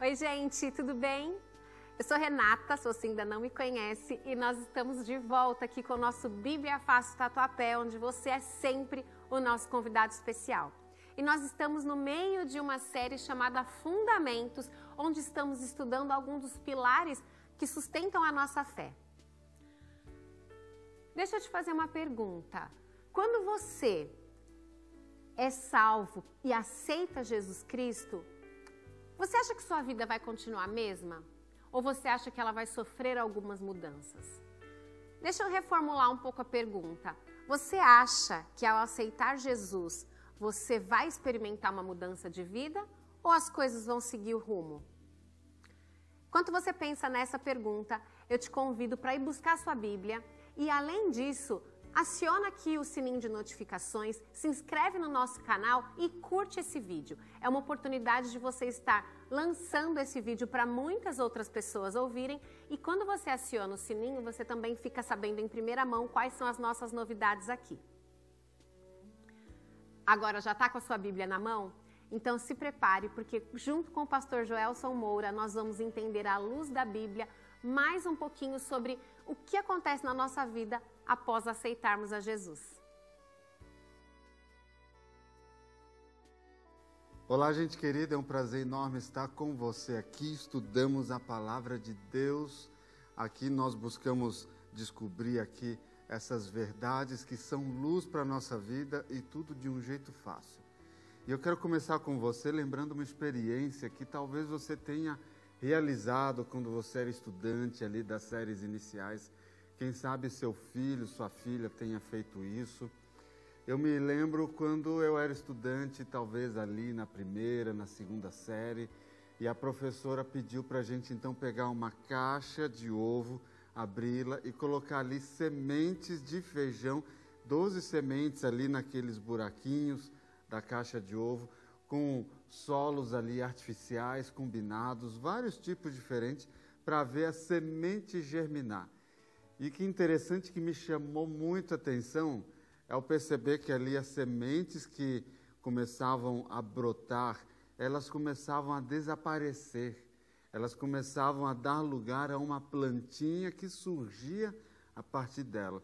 Oi, gente, tudo bem? Eu sou Renata, se você ainda não me conhece, e nós estamos de volta aqui com o nosso Bíblia Fácil Tatuapé, onde você é sempre o nosso convidado especial. E nós estamos no meio de uma série chamada Fundamentos, onde estamos estudando alguns dos pilares que sustentam a nossa fé. Deixa eu te fazer uma pergunta. Quando você é salvo e aceita Jesus Cristo, você acha que sua vida vai continuar a mesma? Ou você acha que ela vai sofrer algumas mudanças? Deixa eu reformular um pouco a pergunta. Você acha que ao aceitar Jesus, você vai experimentar uma mudança de vida ou as coisas vão seguir o rumo? Enquanto você pensa nessa pergunta, eu te convido para ir buscar sua Bíblia e, além disso, aciona aqui o sininho de notificações, se inscreve no nosso canal e curte esse vídeo. É uma oportunidade de você estar lançando esse vídeo para muitas outras pessoas ouvirem e quando você aciona o sininho, você também fica sabendo em primeira mão quais são as nossas novidades aqui. Agora já está com a sua Bíblia na mão? Então se prepare, porque junto com o pastor Joelson Moura, nós vamos entender à luz da Bíblia mais um pouquinho sobre o que acontece na nossa vida após aceitarmos a Jesus. Olá, gente querida, é um prazer enorme estar com você aqui. Estudamos a palavra de Deus. Aqui nós buscamos descobrir aqui essas verdades que são luz para a nossa vida e tudo de um jeito fácil. E eu quero começar com você lembrando uma experiência que talvez você tenha realizado quando você era estudante ali das séries iniciais. Quem sabe seu filho, sua filha tenha feito isso. Eu me lembro quando eu era estudante, talvez ali na primeira, na segunda série, e a professora pediu para a gente então pegar uma caixa de ovo, abri-la e colocar ali sementes de feijão, 12 sementes ali naqueles buraquinhos da caixa de ovo, com solos ali artificiais, combinados, vários tipos diferentes, para ver a semente germinar. E que interessante que me chamou muito a atenção ao perceber que ali as sementes que começavam a brotar, elas começavam a desaparecer, elas começavam a dar lugar a uma plantinha que surgia a partir dela.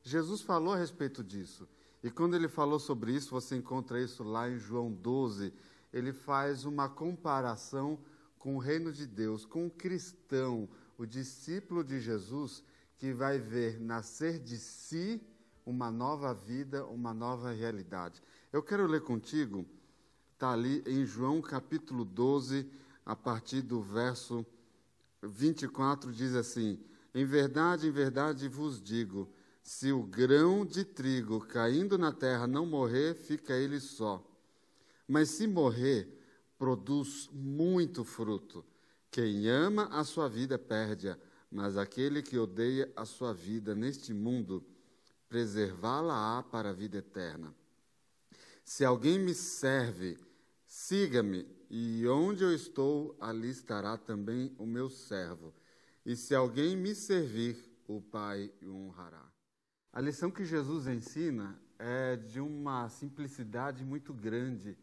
Jesus falou a respeito disso. E quando ele falou sobre isso, você encontra isso lá em João 12, ele faz uma comparação com o reino de Deus, com o cristão, o discípulo de Jesus, que vai ver nascer de si uma nova vida, uma nova realidade. Eu quero ler contigo, está ali em João capítulo 12, a partir do verso 24, diz assim: em verdade vos digo, se o grão de trigo caindo na terra não morrer, fica ele só. Mas se morrer, produz muito fruto. Quem ama a sua vida perde-a, mas aquele que odeia a sua vida neste mundo, preservá-la-á para a vida eterna. Se alguém me serve, siga-me, e onde eu estou, ali estará também o meu servo. E se alguém me servir, o Pai o honrará. A lição que Jesus ensina é de uma simplicidade muito grande,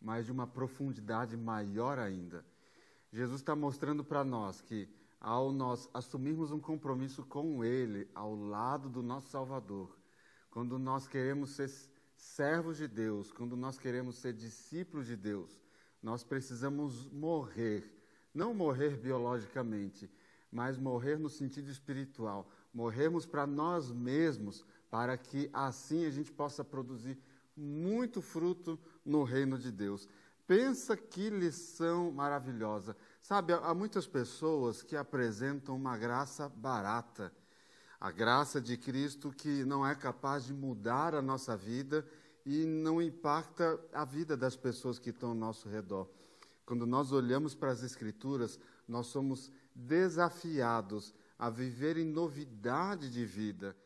mas de uma profundidade maior ainda. Jesus está mostrando para nós que, ao nós assumirmos um compromisso com Ele, ao lado do nosso Salvador, quando nós queremos ser servos de Deus, quando nós queremos ser discípulos de Deus, nós precisamos morrer, não morrer biologicamente, mas morrer no sentido espiritual, morrermos para nós mesmos, para que assim a gente possa produzir muito fruto no reino de Deus. Pensa que lição maravilhosa. Sabe, há muitas pessoas que apresentam uma graça barata, a graça de Cristo que não é capaz de mudar a nossa vida e não impacta a vida das pessoas que estão ao nosso redor. Quando nós olhamos para as Escrituras, nós somos desafiados a viver em novidade de vida.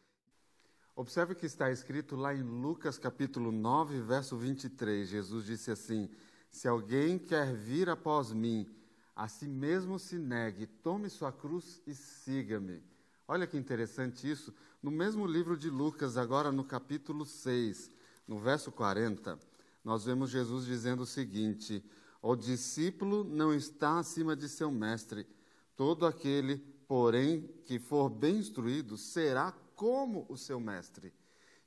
Observe o que está escrito lá em Lucas capítulo 9, verso 23. Jesus disse assim: se alguém quer vir após mim, a si mesmo se negue, tome sua cruz e siga-me. Olha que interessante isso. No mesmo livro de Lucas, agora no capítulo 6, no verso 40, nós vemos Jesus dizendo o seguinte: O discípulo não está acima de seu mestre. Todo aquele, porém, que for bem instruído, será como o seu mestre.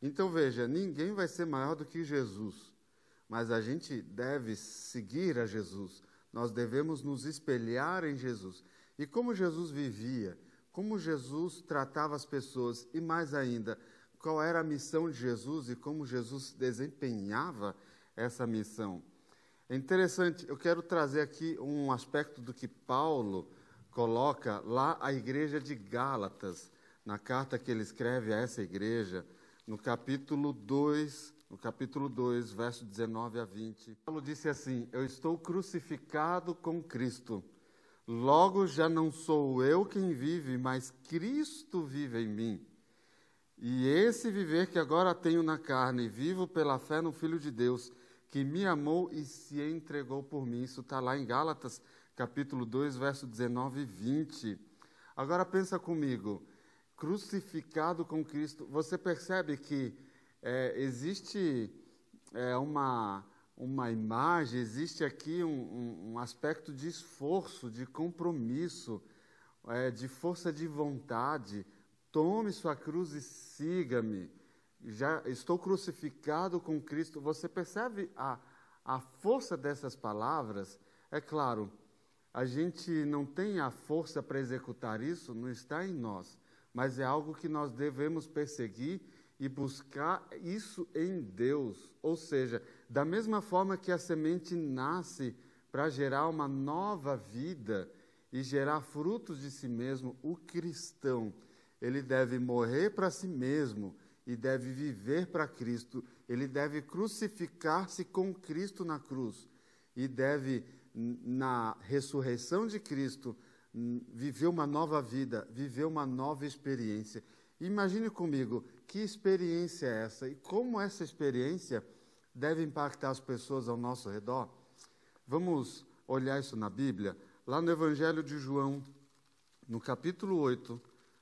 Então, veja, ninguém vai ser maior do que Jesus, mas a gente deve seguir a Jesus. Nós devemos nos espelhar em Jesus. E como Jesus vivia, como Jesus tratava as pessoas, e mais ainda, qual era a missão de Jesus e como Jesus desempenhava essa missão. É interessante, eu quero trazer aqui um aspecto do que Paulo coloca lá à igreja de Gálatas, na carta que ele escreve a essa igreja, no capítulo 2, verso 19 a 20. Paulo disse assim: eu estou crucificado com Cristo, logo já não sou eu quem vive, mas Cristo vive em mim. E esse viver que agora tenho na carne, vivo pela fé no Filho de Deus, que me amou e se entregou por mim. Isso está lá em Gálatas, capítulo 2, verso 19 e 20. Agora pensa comigo, crucificado com Cristo, você percebe que existe uma imagem, existe aqui um aspecto de esforço, de compromisso, de força de vontade. Tome sua cruz e siga-me. Já estou crucificado com Cristo. Você percebe a força dessas palavras? É claro, a gente não tem a força para executar isso, não está em nós, mas é algo que nós devemos perseguir e buscar isso em Deus. Ou seja, da mesma forma que a semente nasce para gerar uma nova vida e gerar frutos de si mesmo, o cristão, ele deve morrer para si mesmo e deve viver para Cristo. Ele deve crucificar-se com Cristo na cruz e deve, na ressurreição de Cristo, viver uma nova vida, viver uma nova experiência. Imagine comigo, que experiência é essa? E como essa experiência deve impactar as pessoas ao nosso redor? Vamos olhar isso na Bíblia. Lá no Evangelho de João, no capítulo 8,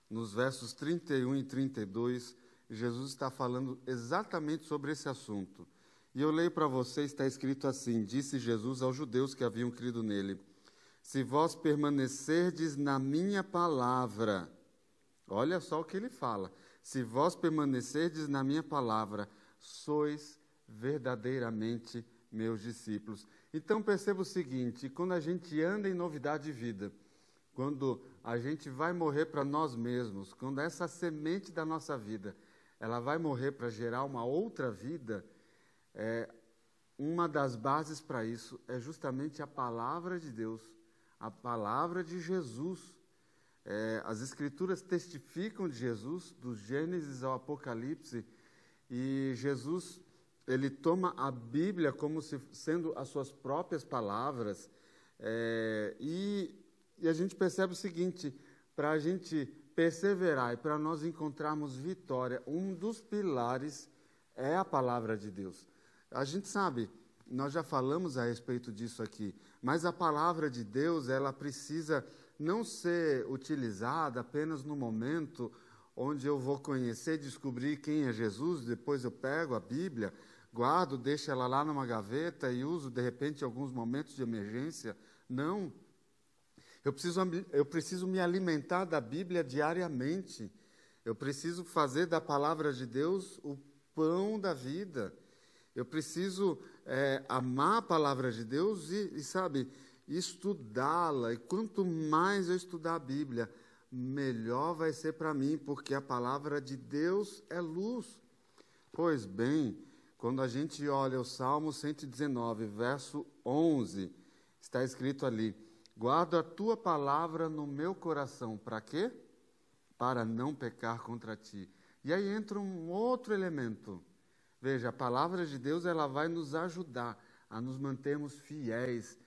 nos versos 31 e 32, Jesus está falando exatamente sobre esse assunto. E eu leio para vocês, está escrito assim: disse Jesus aos judeus que haviam crido nele: se vós permanecerdes na minha palavra, olha só o que ele fala, se vós permanecerdes na minha palavra, sois verdadeiramente meus discípulos. Então perceba o seguinte, quando a gente anda em novidade de vida, quando a gente vai morrer para nós mesmos, quando essa semente da nossa vida, ela vai morrer para gerar uma outra vida, uma das bases para isso é justamente a palavra de Deus, a palavra de Jesus. As Escrituras testificam de Jesus, do Gênesis ao Apocalipse, e Jesus, ele toma a Bíblia como se sendo as suas próprias palavras, e a gente percebe o seguinte, para a gente perseverar e para nós encontrarmos vitória, um dos pilares é a palavra de Deus. A gente sabe, nós já falamos a respeito disso aqui, mas a palavra de Deus, ela precisa não ser utilizada apenas no momento onde eu vou conhecer, descobrir quem é Jesus, depois eu pego a Bíblia, guardo, deixo ela lá numa gaveta e uso, de repente, em alguns momentos de emergência. Não. Eu preciso me alimentar da Bíblia diariamente. Eu preciso fazer da palavra de Deus o pão da vida. Eu preciso amar a palavra de Deus e sabe, estudá-la. E quanto mais eu estudar a Bíblia, melhor vai ser para mim, porque a palavra de Deus é luz. Pois bem, quando a gente olha o Salmo 119, verso 11, está escrito ali: guardo a tua palavra no meu coração. Para quê? Para não pecar contra ti. E aí entra um outro elemento. Veja, a palavra de Deus, ela vai nos ajudar a nos mantermos fiéis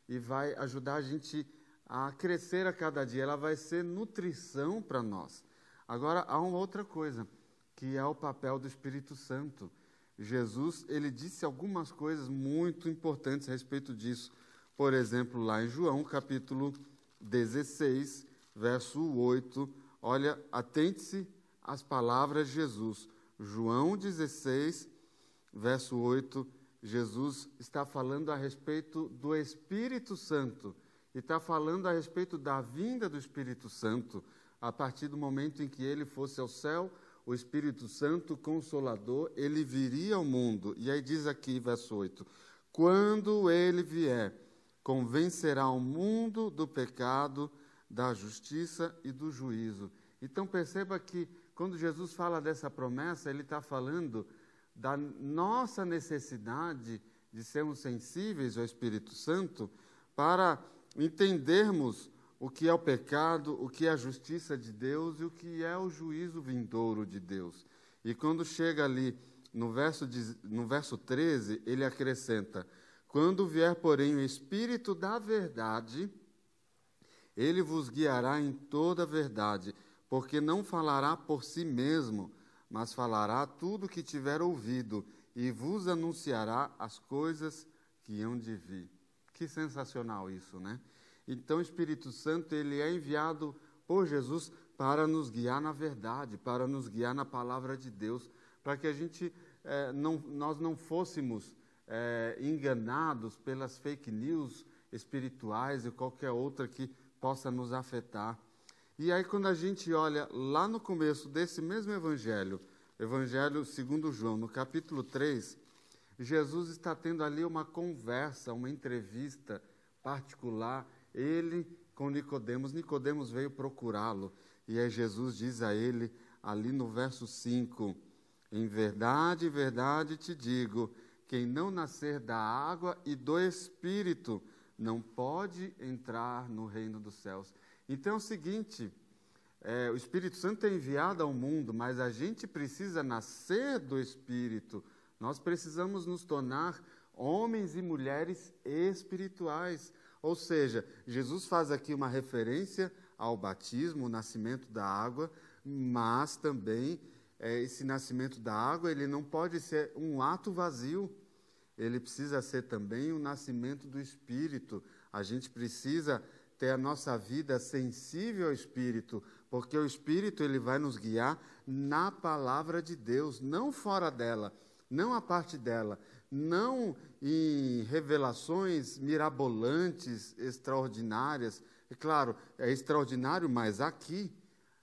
e vai ajudar a gente a crescer a cada dia. Ela vai ser nutrição para nós. Agora, há uma outra coisa, que é o papel do Espírito Santo. Jesus, ele disse algumas coisas muito importantes a respeito disso. Por exemplo, lá em João, capítulo 16, verso 8, olha, atente-se às palavras de Jesus. João 16, verso 8, Jesus está falando a respeito do Espírito Santo, e está falando a respeito da vinda do Espírito Santo, a partir do momento em que ele fosse ao céu, o Espírito Santo, Consolador, ele viria ao mundo. E aí diz aqui, verso 8, quando ele vier, convencerá o mundo do pecado, da justiça e do juízo. Então perceba que quando Jesus fala dessa promessa, ele está falando da nossa necessidade de sermos sensíveis ao Espírito Santo para entendermos o que é o pecado, o que é a justiça de Deus e o que é o juízo vindouro de Deus. E quando chega ali no verso 13, ele acrescenta, quando vier, porém, o Espírito da verdade, ele vos guiará em toda a verdade, porque não falará por si mesmo, mas falará tudo o que tiver ouvido e vos anunciará as coisas que hão de vir. Que sensacional isso, né? Então, o Espírito Santo, ele é enviado por Jesus para nos guiar na verdade, para nos guiar na palavra de Deus, para que a gente, nós não fôssemos enganados pelas fake news espirituais e qualquer outra que possa nos afetar. E aí, quando a gente olha lá no começo desse mesmo Evangelho segundo João, no capítulo 3, Jesus está tendo ali uma conversa, uma entrevista particular, ele com Nicodemos. Nicodemos veio procurá-lo, e aí Jesus diz a ele, ali no verso 5, em verdade, verdade te digo, quem não nascer da água e do Espírito não pode entrar no reino dos céus. Então é o seguinte, o Espírito Santo é enviado ao mundo, mas a gente precisa nascer do Espírito. Nós precisamos nos tornar homens e mulheres espirituais. Ou seja, Jesus faz aqui uma referência ao batismo, o nascimento da água, mas também esse nascimento da água, ele não pode ser um ato vazio. Ele precisa ser também o nascimento do Espírito. A gente precisa ter a nossa vida sensível ao Espírito, porque o Espírito ele vai nos guiar na palavra de Deus, não fora dela, não a parte dela, não em revelações mirabolantes, extraordinárias. É claro, é extraordinário, mas aqui,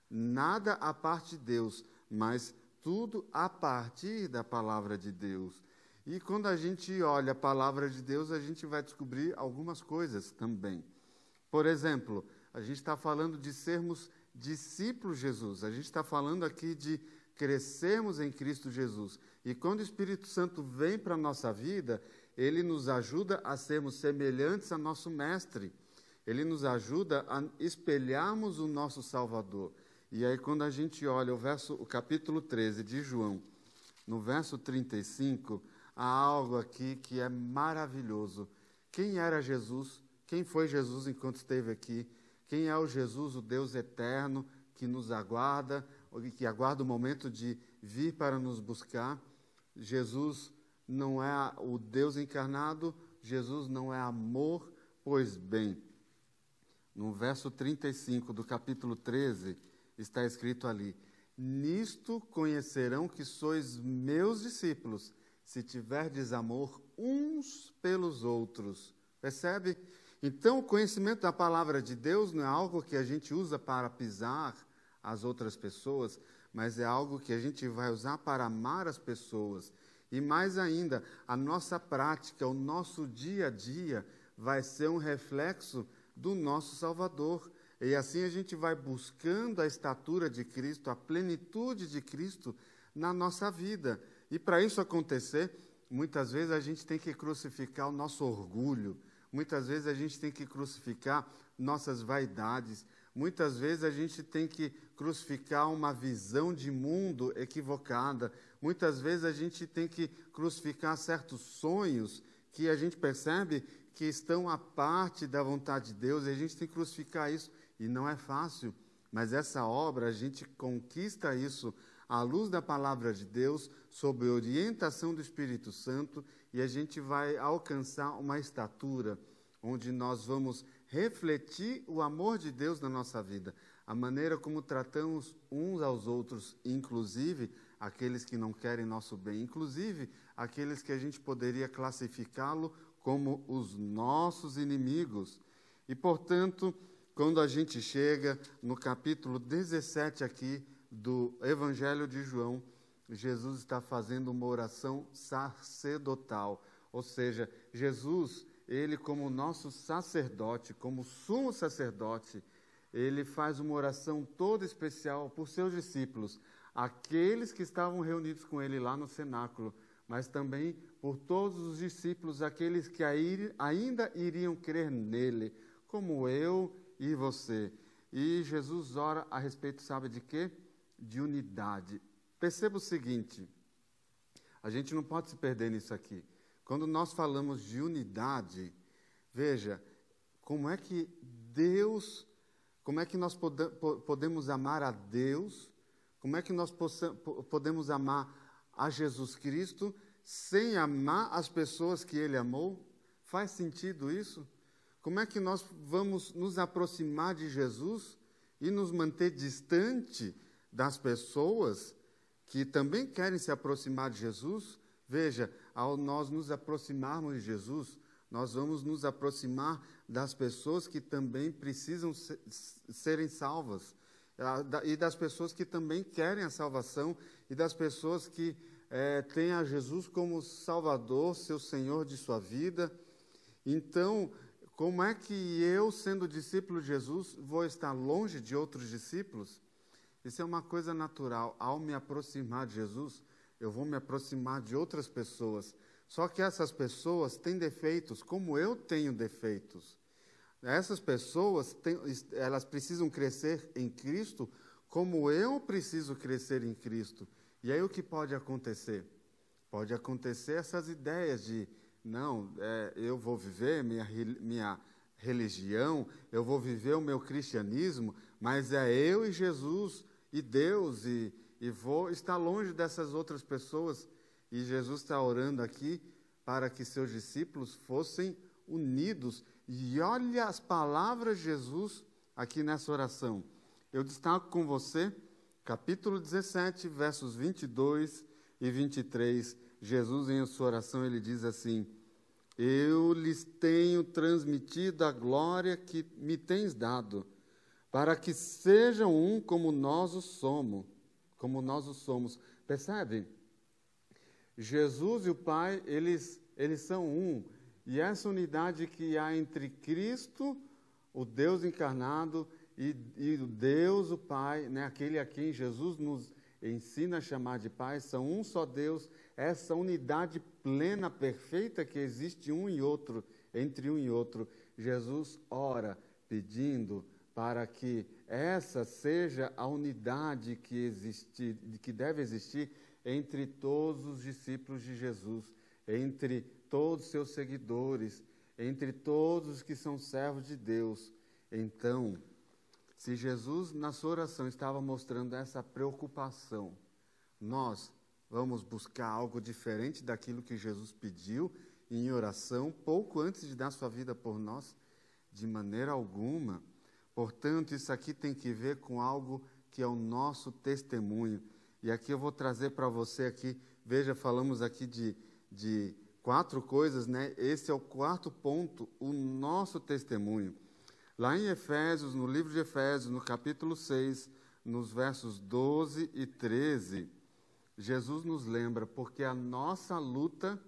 nada a parte de Deus, mas tudo a partir da palavra de Deus. E quando a gente olha a palavra de Deus, a gente vai descobrir algumas coisas também. Por exemplo, a gente está falando de sermos discípulos de Jesus, a gente está falando aqui de crescermos em Cristo Jesus. E quando o Espírito Santo vem para a nossa vida, ele nos ajuda a sermos semelhantes a nosso Mestre. Ele nos ajuda a espelharmos o nosso Salvador. E aí quando a gente olha o capítulo 13 de João, no verso 35, há algo aqui que é maravilhoso. Quem era Jesus? Quem foi Jesus enquanto esteve aqui? Quem é o Jesus, o Deus eterno, que nos aguarda, que aguarda o momento de vir para nos buscar? Jesus não é o Deus encarnado, Jesus não é amor. Pois bem, no verso 35 do capítulo 13, está escrito ali, nisto conhecerão que sois meus discípulos, se tiverdes amor uns pelos outros. Percebe? Então, o conhecimento da palavra de Deus não é algo que a gente usa para pisar as outras pessoas, mas é algo que a gente vai usar para amar as pessoas. E mais ainda, a nossa prática, o nosso dia a dia, vai ser um reflexo do nosso Salvador. E assim a gente vai buscando a estatura de Cristo, a plenitude de Cristo na nossa vida. E para isso acontecer, muitas vezes a gente tem que crucificar o nosso orgulho, muitas vezes a gente tem que crucificar nossas vaidades, muitas vezes a gente tem que crucificar uma visão de mundo equivocada, muitas vezes a gente tem que crucificar certos sonhos que a gente percebe que estão à parte da vontade de Deus, e a gente tem que crucificar isso, e não é fácil, mas essa obra, a gente conquista isso à luz da palavra de Deus, sob orientação do Espírito Santo, e a gente vai alcançar uma estatura onde nós vamos refletir o amor de Deus na nossa vida, a maneira como tratamos uns aos outros, inclusive aqueles que não querem nosso bem, inclusive aqueles que a gente poderia classificá-lo como os nossos inimigos. E, portanto, quando a gente chega no capítulo 17 aqui do Evangelho de João, Jesus está fazendo uma oração sacerdotal, ou seja, Jesus, ele como nosso sacerdote, como sumo sacerdote, ele faz uma oração toda especial por seus discípulos, aqueles que estavam reunidos com ele lá no cenáculo, mas também por todos os discípulos, aqueles que ainda iriam crer nele, como eu e você. E Jesus ora a respeito, sabe de quê? De unidade. Perceba o seguinte, a gente não pode se perder nisso aqui. Quando nós falamos de unidade, veja, como é que nós podemos amar a Deus, como é que nós podemos amar a Jesus Cristo sem amar as pessoas que Ele amou? Faz sentido isso? Como é que nós vamos nos aproximar de Jesus e nos manter distante das pessoas que também querem se aproximar de Jesus? Veja, ao nós nos aproximarmos de Jesus, nós vamos nos aproximar das pessoas que também precisam serem salvas, e das pessoas que também querem a salvação, e das pessoas que têm a Jesus como Salvador, seu Senhor de sua vida. Então, como é que eu, sendo discípulo de Jesus, vou estar longe de outros discípulos? Isso é uma coisa natural. Ao me aproximar de Jesus, eu vou me aproximar de outras pessoas. Só que essas pessoas têm defeitos, como eu tenho defeitos. Essas pessoas, elas precisam crescer em Cristo, como eu preciso crescer em Cristo. E aí o que pode acontecer? Pode acontecer essas ideias de, não, eu vou viver minha religião, eu vou viver o meu cristianismo, mas é eu e Jesus e Deus, e vou estar longe dessas outras pessoas. E Jesus está orando aqui para que seus discípulos fossem unidos. E olha as palavras de Jesus aqui nessa oração. Eu destaco com você, capítulo 17, versos 22 e 23. Jesus, em sua oração, ele diz assim: eu lhes tenho transmitido a glória que me tens dado, para que sejam um como nós o somos. Percebe? Jesus e o Pai, eles são um. E essa unidade que há entre Cristo, o Deus encarnado, e o Deus, o Pai, né, aquele a quem Jesus nos ensina a chamar de Pai, são um só Deus, essa unidade plena, perfeita que existe entre um e outro. Jesus ora pedindo para que essa seja a unidade que deve existir entre todos os discípulos de Jesus, entre todos os seus seguidores, entre todos os que são servos de Deus. Então, se Jesus, na sua oração, estava mostrando essa preocupação, nós vamos buscar algo diferente daquilo que Jesus pediu em oração, pouco antes de dar sua vida por nós? De maneira alguma. Portanto, isso aqui tem que ver com algo que é o nosso testemunho. E aqui eu vou trazer para você aqui, veja, falamos aqui de 4 coisas, né? Esse é o 4º ponto, o nosso testemunho. Lá em Efésios, no livro de Efésios, no capítulo 6, nos versos 12 e 13, Jesus nos lembra, porque a nossa luta,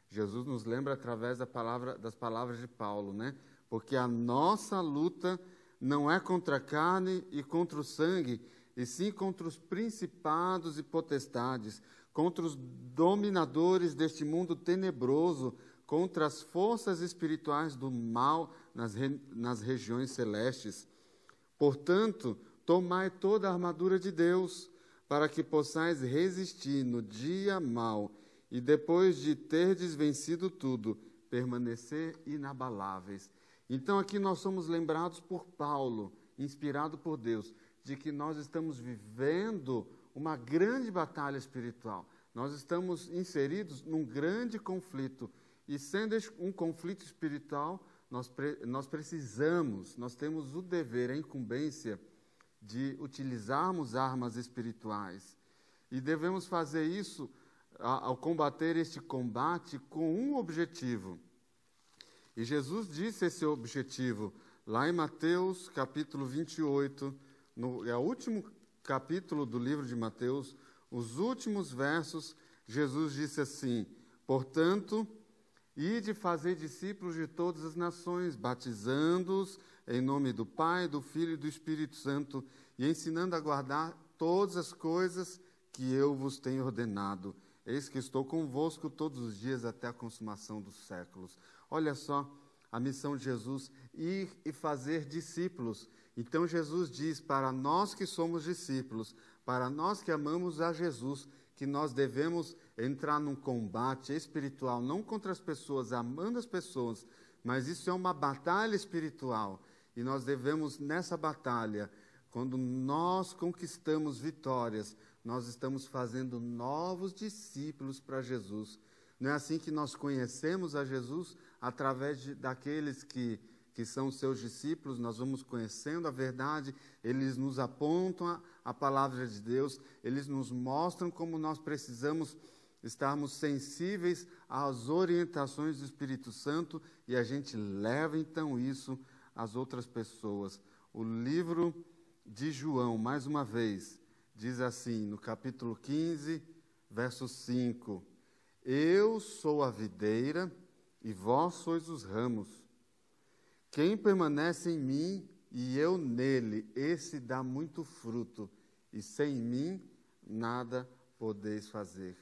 Jesus nos lembra através das palavras de Paulo, né? Porque a nossa luta não é contra a carne e contra o sangue, e sim contra os principados e potestades, contra os dominadores deste mundo tenebroso, contra as forças espirituais do mal nas regiões celestes. Portanto, tomai toda a armadura de Deus, para que possais resistir no dia mau, e depois de terdes vencido tudo, permanecer inabaláveis. Então aqui nós somos lembrados por Paulo, inspirado por Deus, de que nós estamos vivendo uma grande batalha espiritual. Nós estamos inseridos num grande conflito. E sendo um conflito espiritual, nós temos o dever, a incumbência de utilizarmos armas espirituais. E devemos fazer isso ao combater este combate com um objetivo. E Jesus disse esse objetivo lá em Mateus capítulo 28, é o último capítulo do livro de Mateus, os últimos versos, Jesus disse assim: portanto, ide fazer discípulos de todas as nações, batizando-os em nome do Pai, do Filho e do Espírito Santo, e ensinando a guardar todas as coisas que eu vos tenho ordenado. Eis que estou convosco todos os dias até a consumação dos séculos. Olha só a missão de Jesus, ir e fazer discípulos. Então Jesus diz para nós que somos discípulos, para nós que amamos a Jesus, que nós devemos entrar num combate espiritual, não contra as pessoas, amando as pessoas, mas isso é uma batalha espiritual. E nós devemos, nessa batalha, quando nós conquistamos vitórias, nós estamos fazendo novos discípulos para Jesus. Não é assim que nós conhecemos a Jesus? Através daqueles que são seus discípulos, nós vamos conhecendo a verdade, eles nos apontam a palavra de Deus, eles nos mostram como nós precisamos estarmos sensíveis às orientações do Espírito Santo e a gente leva então isso às outras pessoas. O livro de João, mais uma vez, diz assim, no capítulo 15, verso 5, eu sou a videira e vós sois os ramos. Quem permanece em mim e eu nele, esse dá muito fruto, e sem mim nada podeis fazer.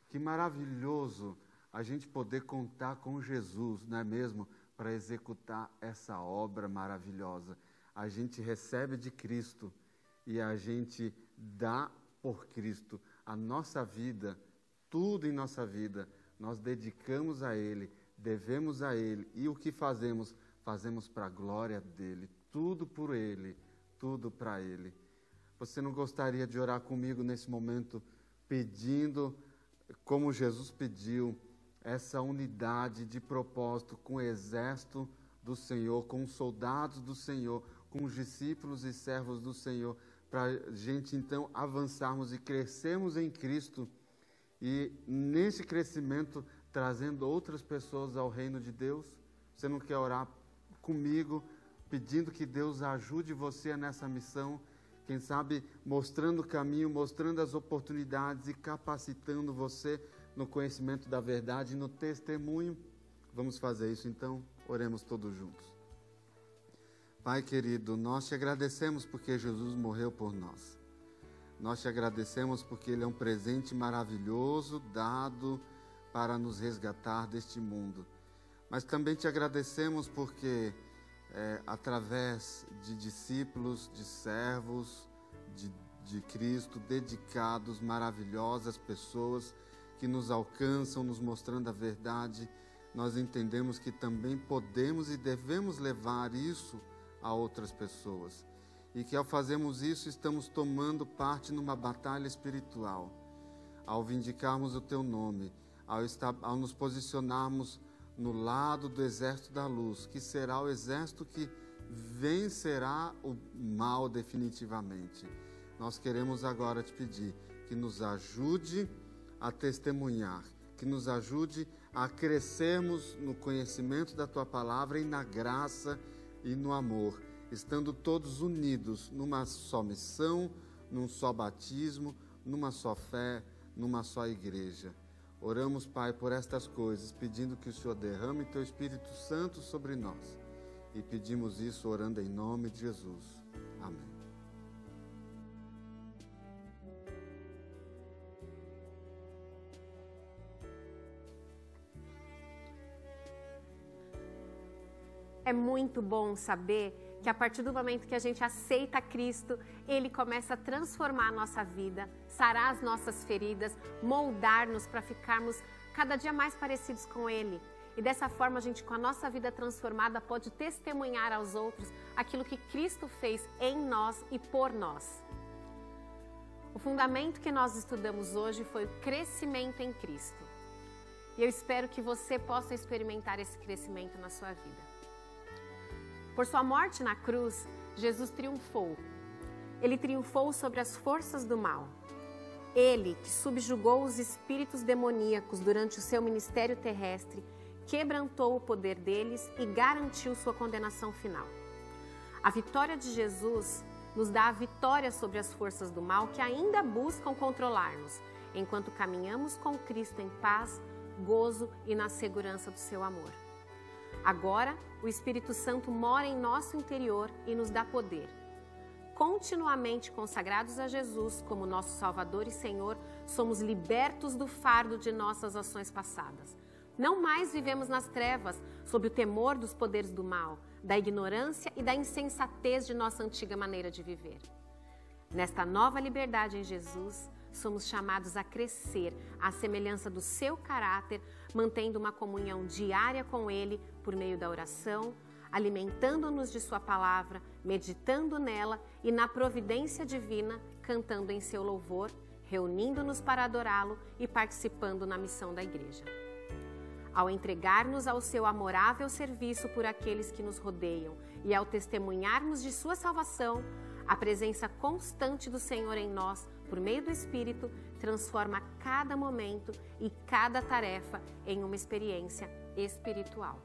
Que maravilhoso a gente poder contar com Jesus, não é mesmo? Para executar essa obra maravilhosa. A gente recebe de Cristo e a gente dá por Cristo. A nossa vida, tudo em nossa vida, nós dedicamos a Ele, devemos a Ele. E o que fazemos? Fazemos para a glória dEle. Tudo por Ele, tudo para Ele. Você não gostaria de orar comigo nesse momento, pedindo, como Jesus pediu, essa unidade de propósito com o exército do Senhor, com os soldados do Senhor, com os discípulos e servos do Senhor, para a gente então avançarmos e crescermos em Cristo e nesse crescimento trazendo outras pessoas ao reino de Deus? Você não quer orar comigo, pedindo que Deus ajude você nessa missão? Quem sabe mostrando o caminho, mostrando as oportunidades e capacitando você no conhecimento da verdade e no testemunho? Vamos fazer isso então? Oremos todos juntos. Pai querido, nós te agradecemos porque Jesus morreu por nós. Nós te agradecemos porque Ele é um presente maravilhoso dado para nos resgatar deste mundo. Mas também te agradecemos porque através de discípulos, de servos de Cristo, dedicados, maravilhosas pessoas que nos alcançam, nos mostrando a verdade, nós entendemos que também podemos e devemos levar isso a outras pessoas. E que ao fazermos isso, estamos tomando parte numa batalha espiritual. Ao vindicarmos o Teu nome, ao nos posicionarmos no lado do exército da luz, que será o exército que vencerá o mal definitivamente. Nós queremos agora te pedir que nos ajude a testemunhar, que nos ajude a crescermos no conhecimento da Tua palavra e na graça e no amor, estando todos unidos numa só missão, num só batismo, numa só fé, numa só igreja. Oramos, Pai, por estas coisas, pedindo que o Senhor derrame Teu Espírito Santo sobre nós. E pedimos isso orando em nome de Jesus. Amém. É muito bom saber que a partir do momento que a gente aceita Cristo, Ele começa a transformar a nossa vida, sarar as nossas feridas, moldar-nos para ficarmos cada dia mais parecidos com Ele. E dessa forma a gente, com a nossa vida transformada, pode testemunhar aos outros aquilo que Cristo fez em nós e por nós. O fundamento que nós estudamos hoje foi o crescimento em Cristo. E eu espero que você possa experimentar esse crescimento na sua vida. Por sua morte na cruz, Jesus triunfou. Ele triunfou sobre as forças do mal. Ele que subjugou os espíritos demoníacos durante o seu ministério terrestre, quebrantou o poder deles e garantiu sua condenação final. A vitória de Jesus nos dá a vitória sobre as forças do mal que ainda buscam controlar-nos, enquanto caminhamos com Cristo em paz, gozo e na segurança do seu amor. Agora, o Espírito Santo mora em nosso interior e nos dá poder. Continuamente consagrados a Jesus como nosso Salvador e Senhor, somos libertos do fardo de nossas ações passadas. Não mais vivemos nas trevas, sob o temor dos poderes do mal, da ignorância e da insensatez de nossa antiga maneira de viver. Nesta nova liberdade em Jesus, somos chamados a crescer à semelhança do seu caráter, mantendo uma comunhão diária com Ele por meio da oração, alimentando-nos de sua palavra, meditando nela e na providência divina, cantando em seu louvor, reunindo-nos para adorá-lo e participando na missão da igreja. Ao entregar-nos ao seu amorável serviço por aqueles que nos rodeiam e ao testemunharmos de sua salvação, a presença constante do Senhor em nós, por meio do Espírito, transforma cada momento e cada tarefa em uma experiência espiritual.